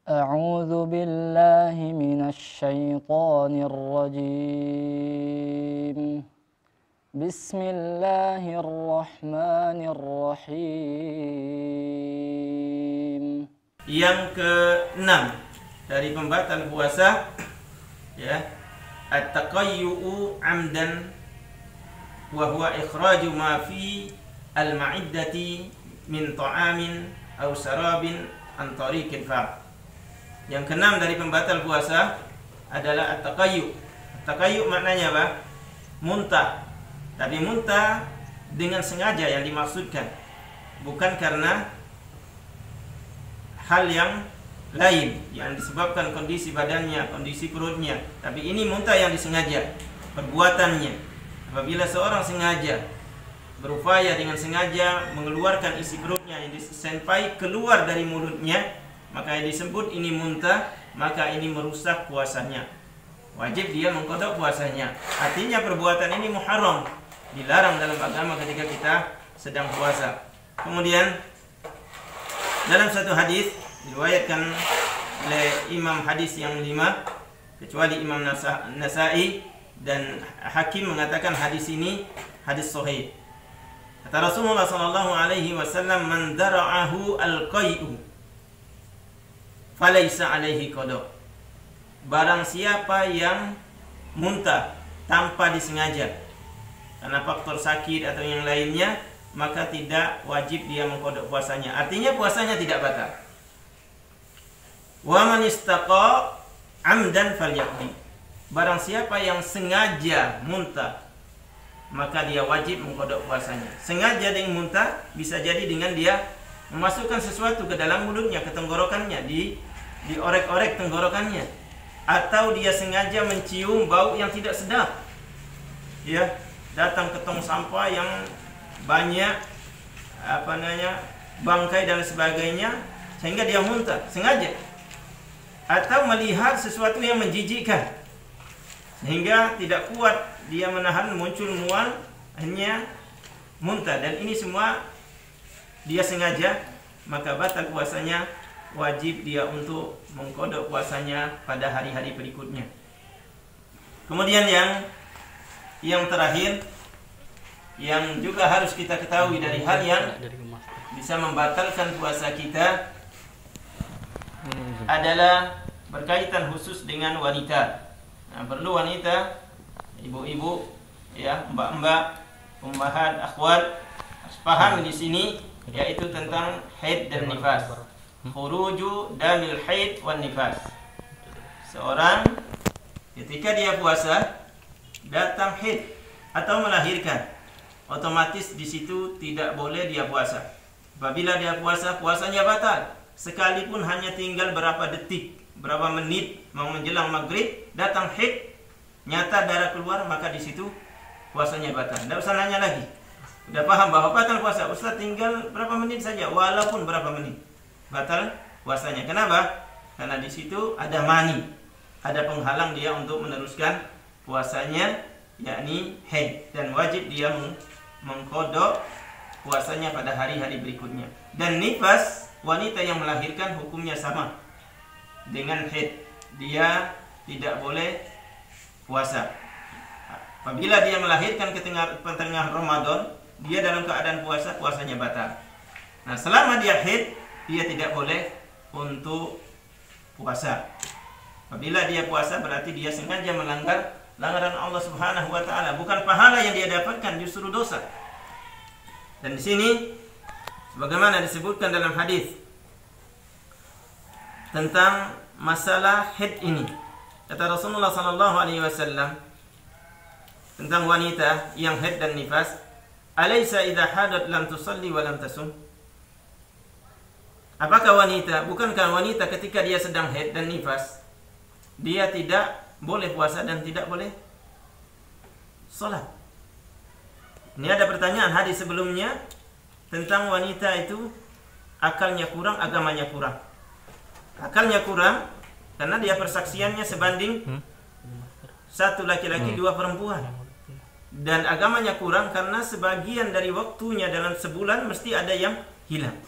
أعوذ بالله من الشيطان الرجيم. بسم الله الرحمن الرحيم. Yang keenam dari pembatal puasa, ya, at-taqayyu'u 'amdan wa huwa ikhraju ma fi al-ma'iddati min ta'amin aw sarabin an tariqil fa'. Yang keenam dari pembatal puasa adalah at-taqayyu'. At-taqayyu' maknanya apa? Muntah. Tapi muntah dengan sengaja yang dimaksudkan, bukan karena hal yang lain yang disebabkan kondisi badannya, kondisi perutnya. Tapi ini muntah yang disengaja, perbuatannya. Apabila seorang sengaja berupaya dengan sengaja mengeluarkan isi perutnya yang sampai keluar dari mulutnya, maka yang disebut ini muntah, maka ini merusak puasanya. Wajib dia mengqadha puasanya. Artinya perbuatan ini muharram, dilarang dalam agama ketika kita sedang puasa. Kemudian dalam satu hadis diriwayatkan oleh Imam hadis yang 5 kecuali Imam Nasa'i, dan Hakim mengatakan hadis ini hadis sahih. Kata Rasulullah sallallahu alaihi wasallam, "Man dara'ahu al-qai'u falaysa alaihi qada." Barang siapa yang muntah tanpa disengaja karena faktor sakit atau yang lainnya, maka tidak wajib dia mengqada puasanya. Artinya puasanya tidak batal. Wa man istaqa 'amdan falyaqdi. Barang siapa yang sengaja muntah, maka dia wajib mengqada puasanya. Sengaja dengan muntah bisa jadi dengan dia memasukkan sesuatu ke dalam mulutnya, ke tenggorokannya, diorek-orek tenggorokannya, atau dia sengaja mencium bau yang tidak sedap. Ya, datang ke tong sampah yang banyak bangkai dan sebagainya sehingga dia muntah sengaja, atau melihat sesuatu yang menjijikkan sehingga tidak kuat dia menahan, muncul mual, hanya muntah, dan ini semua dia sengaja, maka batal puasanya. Wajib dia untuk mengqadha puasanya pada hari-hari berikutnya. Kemudian yang terakhir yang juga harus kita ketahui dari hal yang bisa membatalkan puasa kita adalah berkaitan khusus dengan wanita. Nah, perlu wanita, ibu-ibu, ya, mbak-mbak, ummahat, akhwat harus paham di sini, yaitu tentang haid dan nifas. Khuruju damil haid wan nifas. Seorang ketika dia puasa datang haid atau melahirkan, otomatis di situ tidak boleh dia puasa. Apabila dia puasa, puasanya batal. Sekalipun hanya tinggal berapa detik, berapa menit mau menjelang maghrib, datang haid, nyata darah keluar, maka di situ puasanya batal. Tidak usah nanya lagi. Sudah paham bahwa batal puasa. Ustaz, tinggal berapa menit saja, walaupun berapa menit, batal puasanya. Kenapa? Karena di situ ada mani, ada penghalang dia untuk meneruskan puasanya, yakni haid, dan wajib dia mengqadha puasanya pada hari-hari berikutnya. Dan nifas, wanita yang melahirkan, hukumnya sama dengan haid, dia tidak boleh puasa. Apabila dia melahirkan ke tengah Ramadan, dia dalam keadaan puasa, puasanya batal. Nah, selama dia haid, dia tidak boleh untuk puasa. Apabila dia puasa, berarti dia sengaja melanggar langgaran Allah Subhanahu wa taala. Bukan pahala yang dia dapatkan, justru dosa. Dan di sini sebagaimana disebutkan dalam hadis tentang masalah haid ini, kata Rasulullah sallallahu alaihi wasallam tentang wanita yang haid dan nifas, "Alaysa idza hadat lam tusalli wa lam tasum?" Apakah bukankah wanita ketika dia sedang haid dan nifas, dia tidak boleh puasa dan tidak boleh sholat? Ini ada pertanyaan hadis sebelumnya tentang wanita itu akalnya kurang, agamanya kurang. Akalnya kurang karena dia persaksiannya sebanding satu laki-laki, dua perempuan. Dan agamanya kurang karena sebagian dari waktunya dalam sebulan mesti ada yang hilang.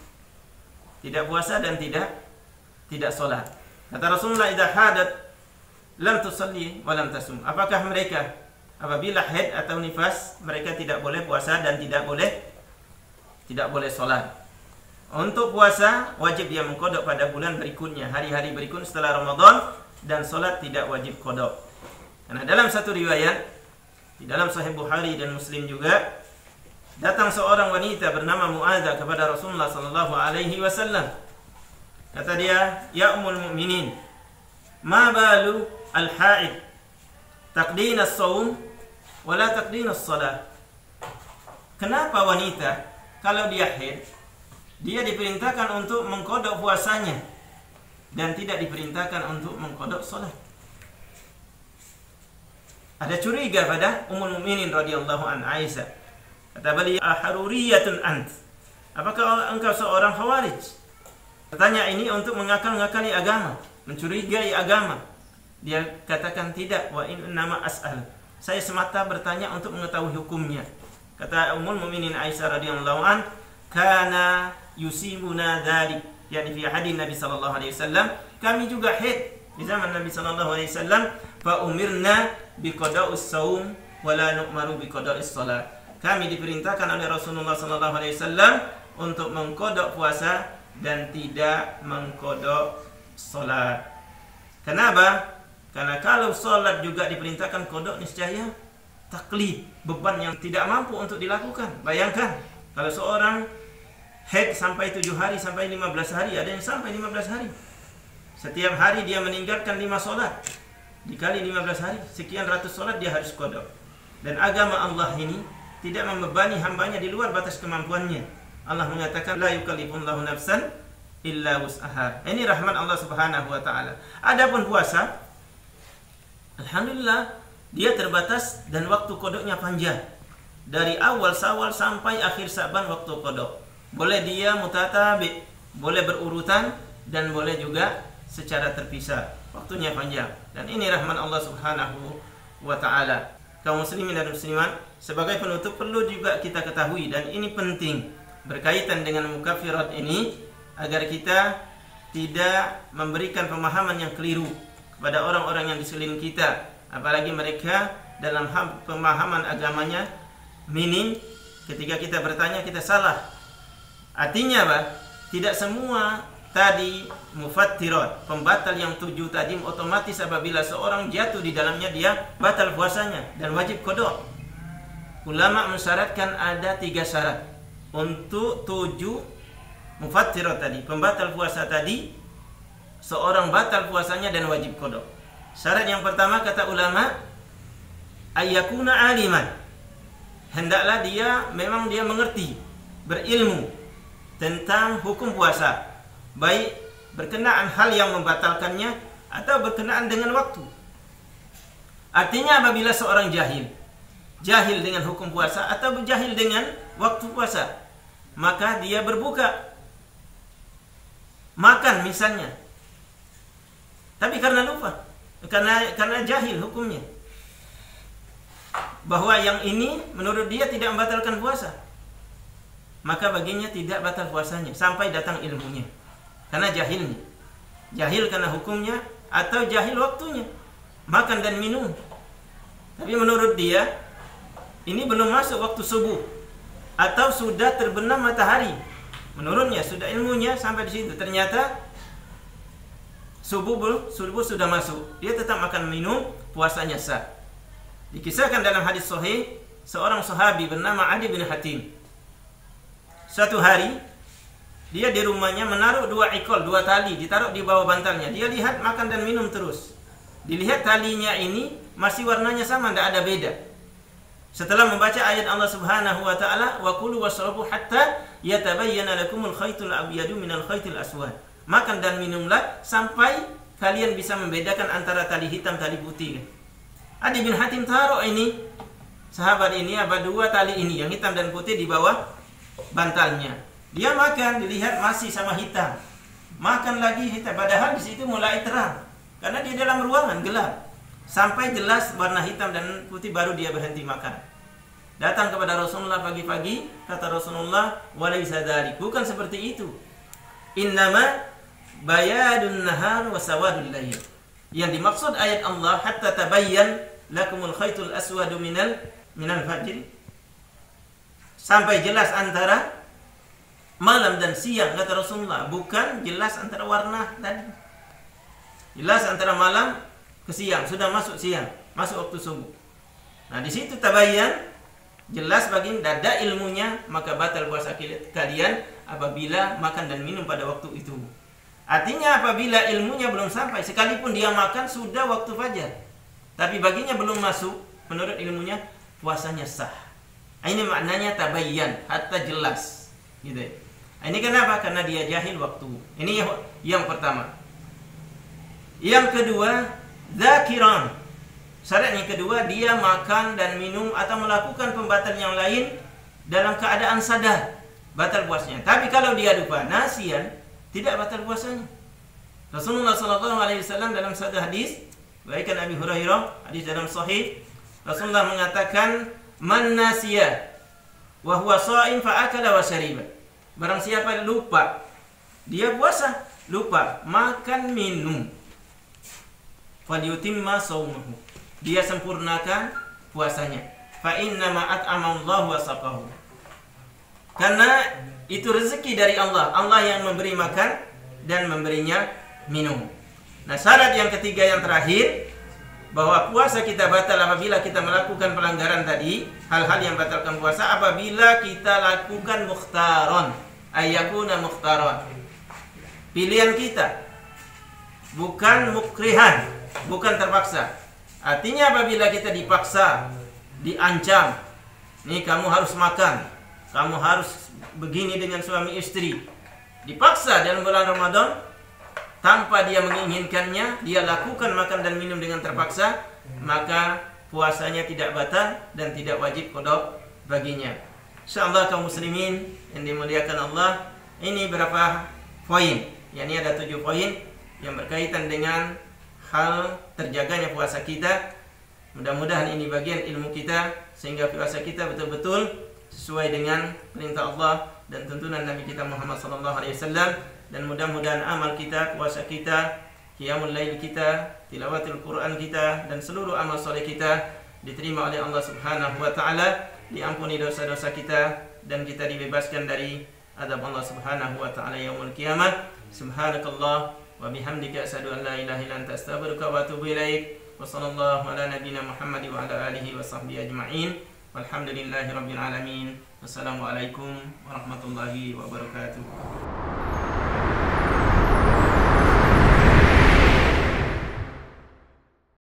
Tidak puasa dan tidak sholat. Kata Rasulullah, "Idza hadat lam tusalli wa lam tasum." Apakah mereka apabila haid atau nifas mereka tidak boleh puasa dan tidak boleh sholat? Untuk puasa wajib dia mengkodok pada bulan berikutnya, hari-hari berikut setelah Ramadan, dan sholat tidak wajib kodok. Karena dalam satu riwayat di dalam Sahih Bukhari dan Muslim juga, datang seorang wanita bernama Mu'adzah kepada Rasulullah sallallahu alaihi wasallam. Kata dia, "Ya Ummul Mukminin, ma balu al-haid taqdina as-shaum wa la taqdina as-shalah?" Kenapa wanita kalau dia haid, dia diperintahkan untuk mengkodok puasanya dan tidak diperintahkan untuk mengkodok salat? Ada curiga pada Ummul Mukminin radhiyallahu an Aisyah. Kata beliau, "Aharuriyatun ant?" Apakah engkau seorang Khawarij? Pertanyaan ini untuk mengakal-ngakali agama, mencurigai agama. Dia katakan, "Tidak, wa innama as'al." Saya semata bertanya untuk mengetahui hukumnya. Kata Ummul Mukminin Aisyah radhiyallahu an, "Kana yusibuna dzalik." Yani fi hadis Nabi sallallahu alaihi wasallam, kami juga haid di zaman Nabi sallallahu alaihi wasallam, fa umirna biqada'us shaum wa la nu'maru biqada'is shalah. Kami diperintahkan oleh Rasulullah sallallahu alaihi wasallam untuk mengkodok puasa dan tidak mengkodok salat. Kenapa? Karena kalau salat juga diperintahkan kodok, niscaya taklid, beban yang tidak mampu untuk dilakukan. Bayangkan kalau seorang haid sampai 7 hari, sampai 15 hari, ada yang sampai 15 hari. Setiap hari dia meninggalkan 5 solat, dikali 15 hari, sekian ratus solat dia harus kodok. Dan agama Allah ini tidak membebani hambanya di luar batas kemampuannya. Allah mengatakan, "La yukallifullahu nafsan illa wus'aha." Ini rahmat Allah Subhanahu wa taala. Adapun puasa, alhamdulillah, dia terbatas dan waktu kodoknya panjang. Dari awal Syawal sampai akhir Sa'ban waktu kodok. Boleh dia mutatabi, boleh berurutan, dan boleh juga secara terpisah. Waktunya panjang. Dan ini rahmat Allah Subhanahu wa taala. Kaum muslimin dan muslimat, sebagai penutup perlu juga kita ketahui, dan ini penting berkaitan dengan mukaffirat ini, agar kita tidak memberikan pemahaman yang keliru kepada orang-orang yang di sekeliling kita, apalagi mereka dalam pemahaman agamanya minim. Ketika kita bertanya, kita salah. Artinya apa? Tidak semua tadi mufattirat, pembatal yang 7 tadi otomatis apabila seorang jatuh di dalamnya dia batal puasanya dan wajib qada. Ulama mensyaratkan ada 3 syarat untuk 7 mufattirat tadi, pembatal puasa tadi, seorang batal puasanya dan wajib qada. Syarat yang pertama kata ulama, ayyakuna aliman. Hendaklah dia memang dia mengerti, berilmu tentang hukum puasa, baik berkenaan hal yang membatalkannya atau berkenaan dengan waktu. Artinya apabila seorang jahil dengan hukum puasa atau jahil dengan waktu puasa, maka dia berbuka, makan misalnya, tapi karena lupa, karena jahil hukumnya, bahwa yang ini menurut dia tidak membatalkan puasa, maka baginya tidak batal puasanya sampai datang ilmunya. Karena jahil karena hukumnya atau jahil waktunya, makan dan minum. Tapi menurut dia ini belum masuk waktu subuh atau sudah terbenam matahari. Menurutnya sudah ilmunya sampai di situ, ternyata subuh sudah masuk, dia tetap makan minum, puasanya sah. Dikisahkan dalam hadis sahih, seorang sahabi bernama Adi bin Hatim. Suatu hari dia di rumahnya menaruh 2 ekor, 2 tali ditaruh di bawah bantalnya. Dia lihat makan dan minum terus. Dilihat talinya ini masih warnanya sama, tidak ada beda. Setelah membaca ayat Allah Subhanahu wa taala, "Wa kulu washrabu hatta yatabayyana lakumul khaytul abyadu minal khaytil aswad." Makan dan minumlah sampai kalian bisa membedakan antara tali hitam tali putih. Adi bin Hatim taruh ini, sahabat ini, 2 tali ini yang hitam dan putih di bawah bantalnya. Dia makan, dilihat masih sama hitam. Makan lagi hitam, padahal di situ mulai terang. Karena dia dalam ruangan gelap. Sampai jelas warna hitam dan putih baru dia berhenti makan. Datang kepada Rasulullah pagi-pagi, kata Rasulullah, "Walaysa dzalik." Bukan seperti itu. Innama bayadun nahar wa sawadul lail. Yang dimaksud ayat Allah hatta tabayyan lakumul khaytul aswadu minal fajr, sampai jelas antara malam dan siang, kata Rasulullah, bukan jelas antara warna tadi. Jelas antara malam ke siang, sudah masuk siang, masuk waktu subuh. Nah, di situ tabayyan, jelas bagi dada ilmunya, maka batal puasa kalian apabila makan dan minum pada waktu itu. Artinya apabila ilmunya belum sampai, sekalipun dia makan sudah waktu fajar, tapi baginya belum masuk, menurut ilmunya puasanya sah. Ini maknanya tabayyan, hatta jelas, gitu ya. Ini kenapa? Karena dia jahil waktu. Ini yang pertama. Yang kedua, zakiran. Syarat yang kedua, dia makan dan minum atau melakukan pembatal yang lain dalam keadaan sadar, batal puasanya. Tapi kalau dia lupa, nasian, tidak batal puasanya. Rasulullah SAW dalam satu hadis, berikan Abi Hurairah, hadis dalam Sahih, Rasulullah mengatakan, man nasiya wa huwa sha'im fa akala wa syariba. Barang siapa lupa, dia puasa, lupa makan minum, falyutimma shaumahu, dia sempurnakan puasanya. Fa inna ma at'amallahu wa saqahu. Karena itu rezeki dari Allah, Allah yang memberi makan dan memberinya minum. Nah, syarat yang ketiga yang terakhir, bahwa puasa kita batal apabila kita melakukan pelanggaran tadi, hal-hal yang batalkan puasa apabila kita lakukan mukhtaron, ayyakuna mukhtaron, pilihan kita, bukan mukrihan, bukan terpaksa. Artinya apabila kita dipaksa, diancam, nih kamu harus makan, kamu harus begini dengan suami istri, dipaksa dalam bulan Ramadan, tanpa dia menginginkannya, dia lakukan makan dan minum dengan terpaksa, maka puasanya tidak batal dan tidak wajib qada baginya. Insyaallah kaum muslimin yang dimuliakan Allah, ini berapa poin? Ini ada 7 poin yang berkaitan dengan hal terjaganya puasa kita. Mudah-mudahan ini bagian ilmu kita sehingga puasa kita betul-betul sesuai dengan perintah Allah dan tuntunan Nabi kita Muhammad SAW. Dan mudah-mudahan amal kita, puasa kita, qiyamul lail kita, tilawatul Quran kita, dan seluruh amal soleh kita diterima oleh Allah Subhanahu wa taala, diampuni dosa-dosa kita, dan kita dibebaskan dari azab Allah Subhanahu wa taala yaumul qiyamah. Subhanakallah wa bihamdika asyhadu an la ilaha illa anta astaghfiruka wa atubu ilaik. Wa sallallahu ala nabiyyina Muhammad wa ala alihi wa sahbihi ajma'in. Walhamdulillahi rabbil alamin. Wassalamualaikum warahmatullahi wabarakatuh.